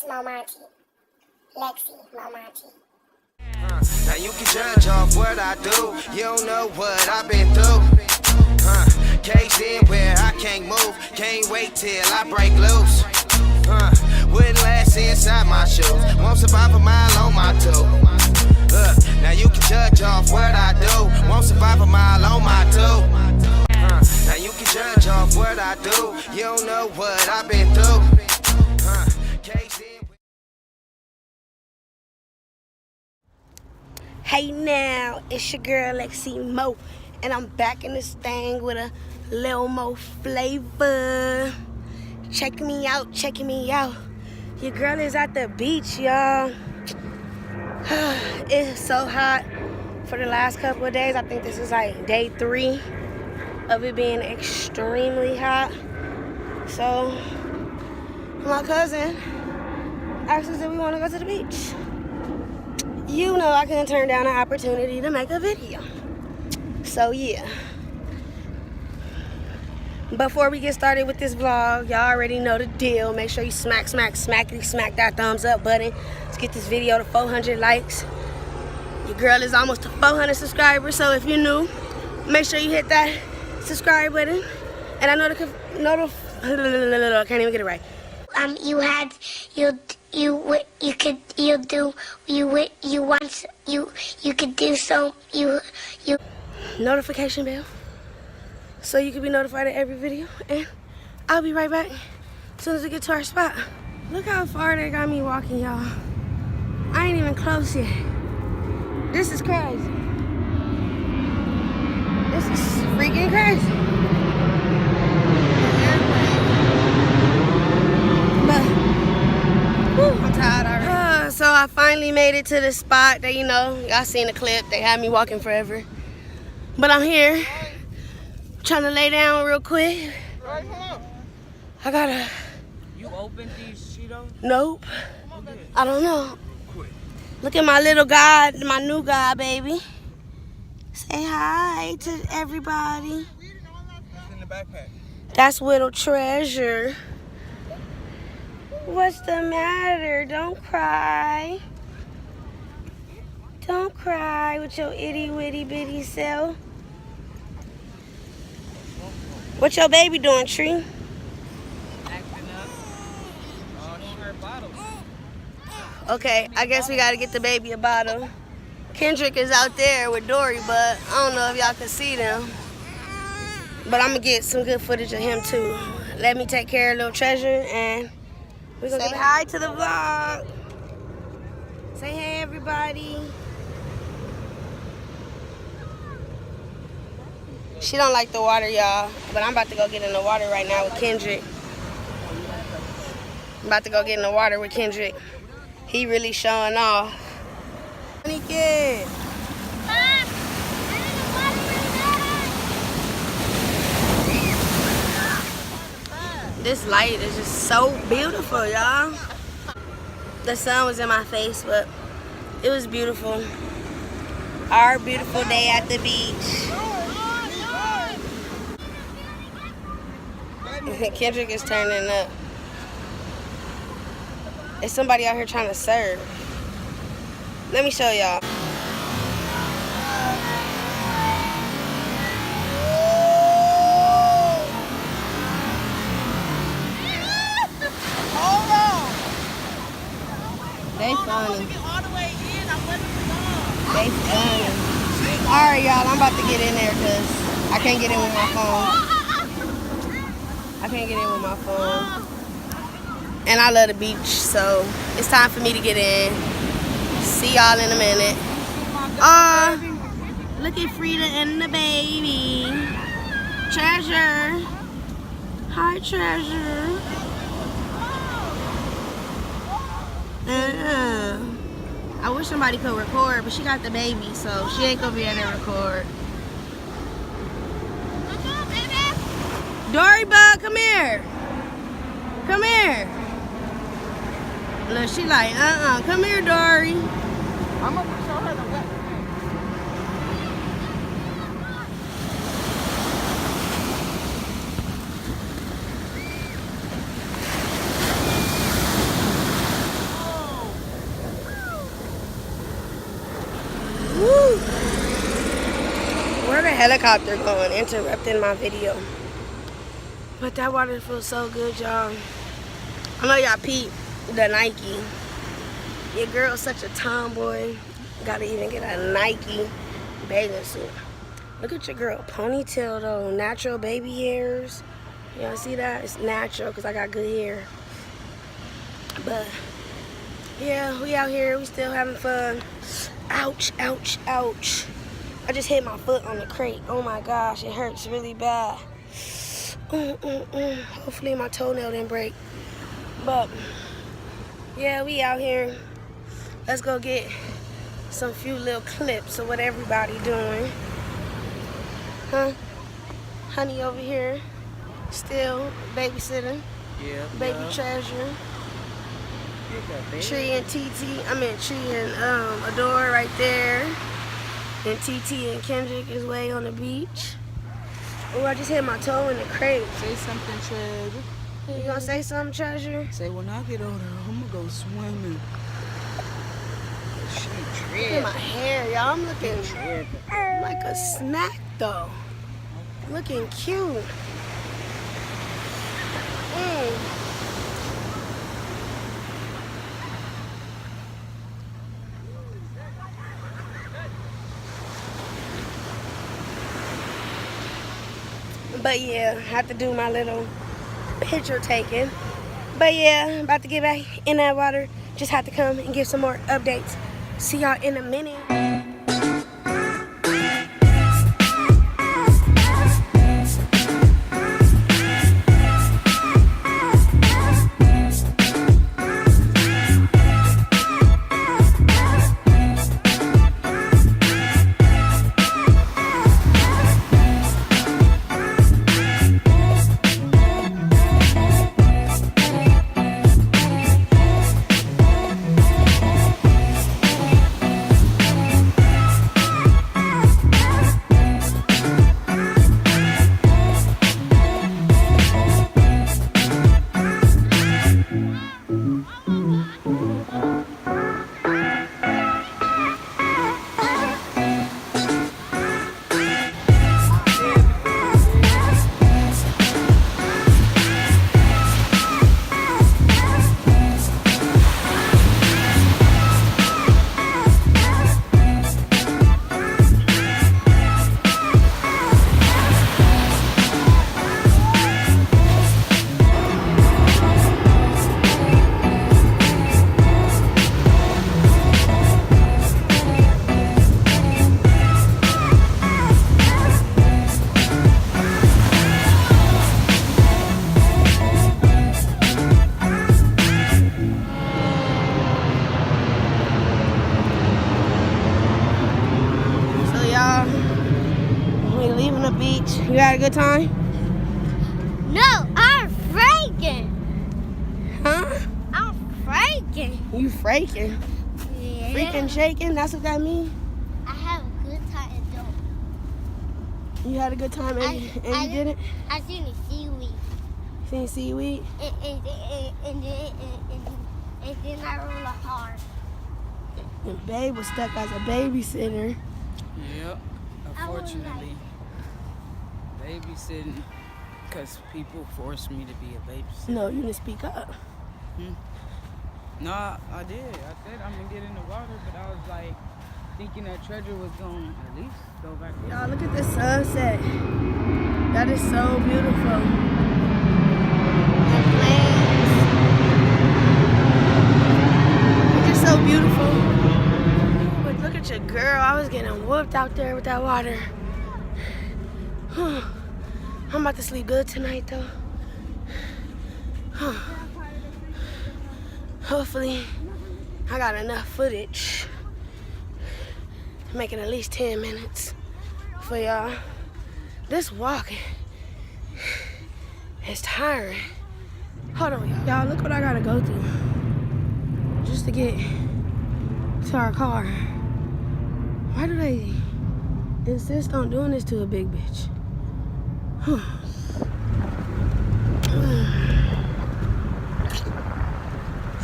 It's Momonty. Lexi, Momonty. Now you can judge off what I do. You don't know what I've been through. Caged in where I can't move. Can't wait till I break loose. Wouldn't last inside my shoes. Won't survive a mile on my toe. Now you can judge off what I do. Won't survive a mile on my toe. Now you can judge off what I do. You don't know what I've been through. Caged in. Hey now, it's your girl Lexi Mo, and I'm back in this thing with a little more flavor. Check me out, checking me out. Your girl is at the beach, y'all. It's so hot for the last couple of days. I think this is like day 3 of it being extremely hot. So my cousin asked us if we want to go to the beach. You know I couldn't turn down an opportunity to make a video. So yeah. Before we get started with this vlog, y'all already know the deal. Make sure you smack that thumbs up button. Let's get this video to 400 likes. Your girl is almost to 400 subscribers, so if you're new, make sure you hit that subscribe button. And I know I can't even get it right. Notification bell, so you can be notified of every video, and I'll be right back as soon as we get to our spot. Look how far they got me walking, y'all. I ain't even close yet. This is crazy. This is freaking crazy. But, whew, I'm tired already. So I finally made it to the spot that, you know, y'all seen the clip. They had me walking forever. But I'm here, trying to lay down real quick. I gotta. You opened these Cheetos? Nope. I don't know. Look at my little god, my new god, baby. Say hi to everybody. It's in the backpack. That's Little Treasure. What's the matter? Don't cry. Don't cry with your itty witty bitty self. What your baby doing, Tree? Acting up. Oh, she her bottle. Okay, I guess we gotta get the baby a bottle. Kendrick is out there with Dory, but I don't know if y'all can see them. But I'm gonna get some good footage of him too. Let me take care of Little Treasure, and we're gonna say hi to the vlog. Say hey, everybody. She don't like the water, y'all, but I'm about to go get in the water right now with Kendrick. I'm about to go get in the water with Kendrick. He really showing off. Funny kid. This light is just so beautiful, y'all. The sun was in my face, but it was beautiful. Our beautiful day at the beach. Kendrick is turning up. There's somebody out here trying to serve. Let me show y'all. They funny. They funny. Alright, y'all, I'm about to get in there because I can't get in with my phone. I can't get in with my phone. And I love the beach, so it's time for me to get in. See y'all in a minute. Look at Frida and the baby. Treasure. Hi, Treasure. I wish somebody could record, but she got the baby, so she ain't gonna be able to record. Dory bug, come here. Come here. Look, she like, come here, Dory. I'm gonna show her the wet. helicopter going, interrupting my video. But that water feels so good, y'all. I know y'all peep the Nike. Your girl's such a tomboy. Gotta even get a Nike bathing suit. Look at your girl. Ponytail, though. Natural baby hairs. Y'all see that? It's natural because I got good hair. But, yeah, we out here. We still having fun. Ouch, ouch, ouch. I just hit my foot on the crate. Oh, my gosh. It hurts really bad. Hopefully my toenail didn't break. But yeah, we out here. Let's go get some few little clips of what everybody doing. Huh? Honey over here still babysitting. Yeah. Baby Treasure. Tree and TT. I mean Tree and Adore right there. And TT and Kendrick is way on the beach. Oh, I just hit my toe in the crate. Say something, Treasure. You gonna say something, Treasure? Say, when I get older, I'm gonna go swimming. Look at my hair, y'all. I'm looking like a snack, though. Looking cute. But yeah, I have to do my little picture taking. But yeah, about to get back in that water. Just have to come and give some more updates. See y'all in a minute. You had a good time? No, I'm freaking. Huh? I'm freaking. You freaking? Yeah. Freaking shaking? That's what that means? I have a good time though. You had a good time and you didn't? I seen the seaweed. Seen seaweed? And then I rolled hard. And Babe was stuck as a babysitter. Yep, unfortunately. Babysitting because people forced me to be a babysitter. No, you didn't speak up. No, I did. I said I'm going to get in the water, but I was like thinking that Treasure was going to at least go back. Y'all, look at the sunset. That is so beautiful. And plants. It's just so beautiful. But look at your girl. I was getting whooped out there with that water. I'm about to sleep good tonight, though. Hopefully, I got enough footage to make it at least 10 minutes for y'all. This walking is tiring. Hold on, y'all. Look what I gotta go through just to get to our car. Why do they insist on doing this to a big bitch?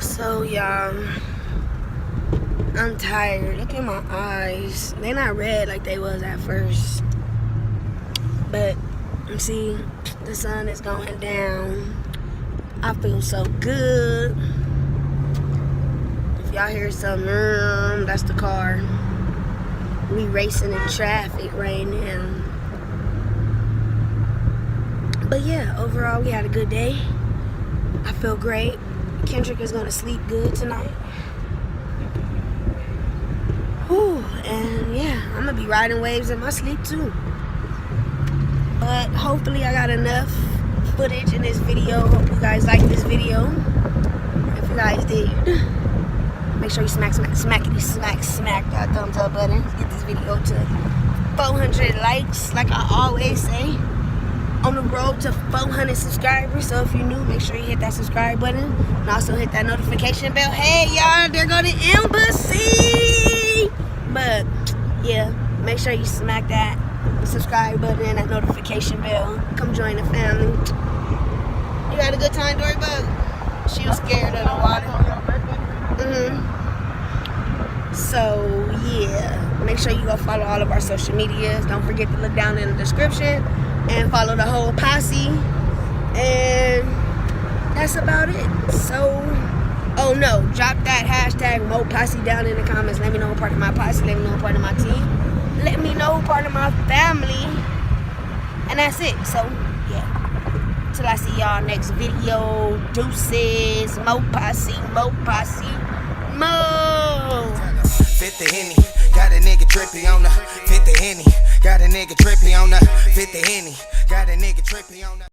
So y'all, I'm tired. Look at my eyes. They're not red like they was at first. But see, the sun is going down. I feel so good. If y'all hear some, that's the car. We racing in traffic right now. But yeah, overall we had a good day. I feel great. Kendrick is gonna sleep good tonight. Whew, and yeah, I'm gonna be riding waves in my sleep too. But hopefully I got enough footage in this video. Hope you guys liked this video. If you guys did, make sure you smack that thumbs up button. Get this video to 400 likes, like I always say. On the road to 400 subscribers. So if you're new, make sure you hit that subscribe button and also hit that notification bell. Hey y'all, there go the embassy. But yeah, make sure you smack that subscribe button and that notification bell. Come join the family. You had a good time, Dory Bug? She was scared of the water. So yeah, make sure you go follow all of our social medias. Don't forget to look down in the description and follow the whole posse. And that's about it. So, oh no, drop that hashtag #MoPosse down in the comments. Let me know what part of my posse, let me know what part of my team, let me know what part of my family. And that's it. So yeah, till I see y'all next video. Deuces. #MoPosse, Mo. 50 Henny, got a nigga trippy on the 50 Henny, got a nigga trippy on the 50 Henny, got a nigga trippy on the